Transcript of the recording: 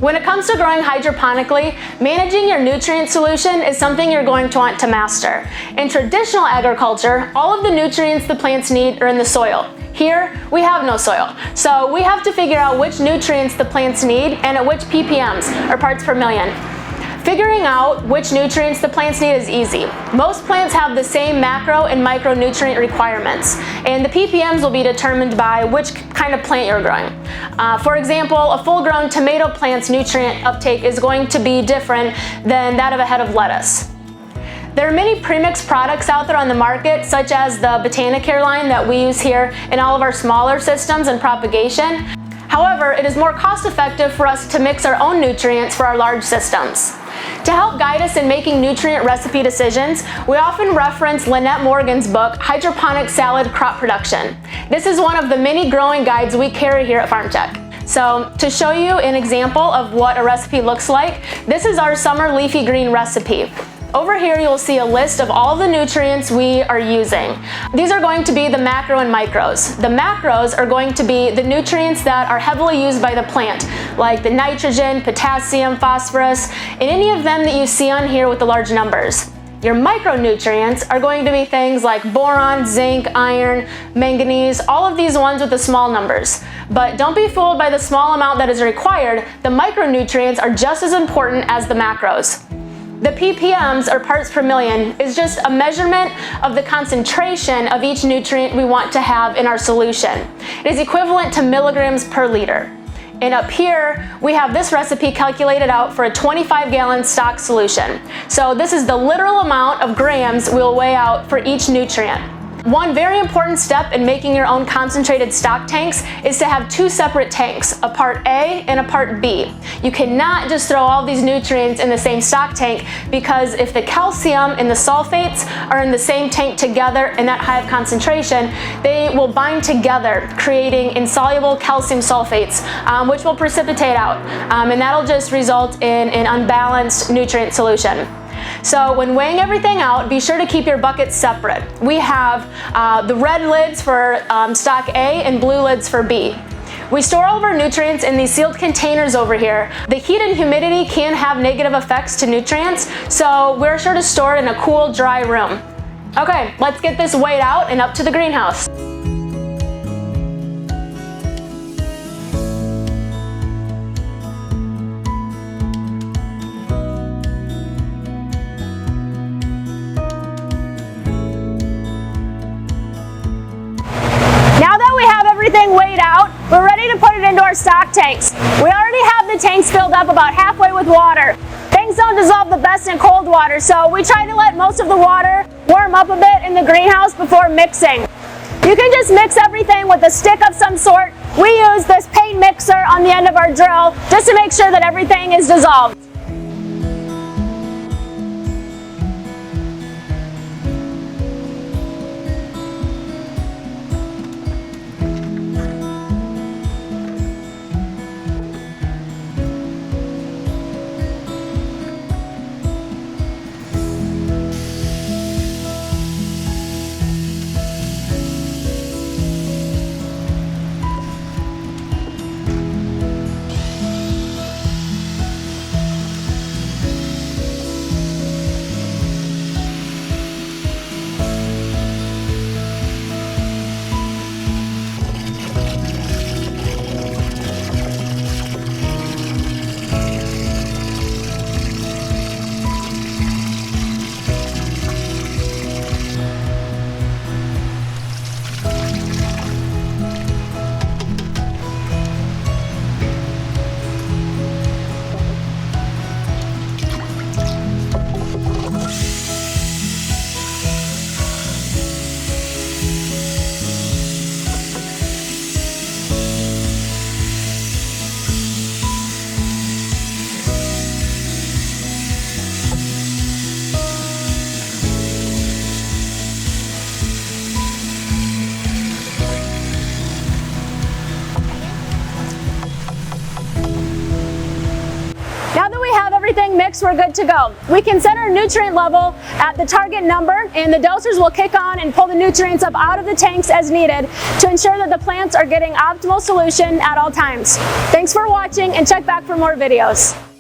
When it comes to growing hydroponically, managing your nutrient solution is something you're going to want to master. In traditional agriculture, all of the nutrients the plants need are in the soil. Here, we have no soil, so we have to figure out which nutrients the plants need and at which ppms, or parts per million. Figuring out which nutrients the plants need is easy. Most plants have the same macro and micronutrient requirements, and the ppms will be determined by which kind of plant you're growing. For example, a full-grown tomato plant's nutrient uptake is going to be different than that of a head of lettuce. There are many premix products out there on the market, such as the Botanicare line that we use here in all of our smaller systems and propagation. However, it is more cost-effective for us to mix our own nutrients for our large systems. To help guide us in making nutrient recipe decisions, we often reference Lynette Morgan's book, Hydroponic Salad Crop Production. This is one of the many growing guides we carry here at FarmTech. So, to show you an example of what a recipe looks like, this is our summer leafy green recipe. Over here you'll see a list of all the nutrients we are using. These are going to be the macro and micros. The macros are going to be the nutrients that are heavily used by the plant, like the nitrogen, potassium, phosphorus, and any of them that you see on here with the large numbers. Your micronutrients are going to be things like boron, zinc, iron, manganese, all of these ones with the small numbers. But don't be fooled by the small amount that is required. The micronutrients are just as important as the macros. The ppms, or parts per million, is just a measurement of the concentration of each nutrient we want to have in our solution. It is equivalent to milligrams per liter. And up here, we have this recipe calculated out for a 25-gallon stock solution. So this is the literal amount of grams we'll weigh out for each nutrient. One very important step in making your own concentrated stock tanks is to have two separate tanks, a part A and a part B. You cannot just throw all these nutrients in the same stock tank, because if the calcium and the sulfates are in the same tank together in that high of concentration, they will bind together, creating insoluble calcium sulfates, which will precipitate out, and that'll just result in an unbalanced nutrient solution. So when weighing everything out, be sure to keep your buckets separate. We have the red lids for stock A and blue lids for B. We store all of our nutrients in these sealed containers over here. The heat and humidity can have negative effects to nutrients, so we're sure to store it in a cool, dry room. Okay, let's get this weighed out and up to the greenhouse. Everything weighed out, we're ready to put it into our stock tanks. We already have the tanks filled up about halfway with water. Things don't dissolve the best in cold water, so we try to let most of the water warm up a bit in the greenhouse before mixing. You can just mix everything with a stick of some sort. We use this paint mixer on the end of our drill just to make sure that everything is dissolved. everything mixed, we're good to go. We can set our nutrient level at the target number, and the dosers will kick on and pull the nutrients up out of the tanks as needed to ensure that the plants are getting optimal solution at all times. Thanks for watching, and check back for more videos.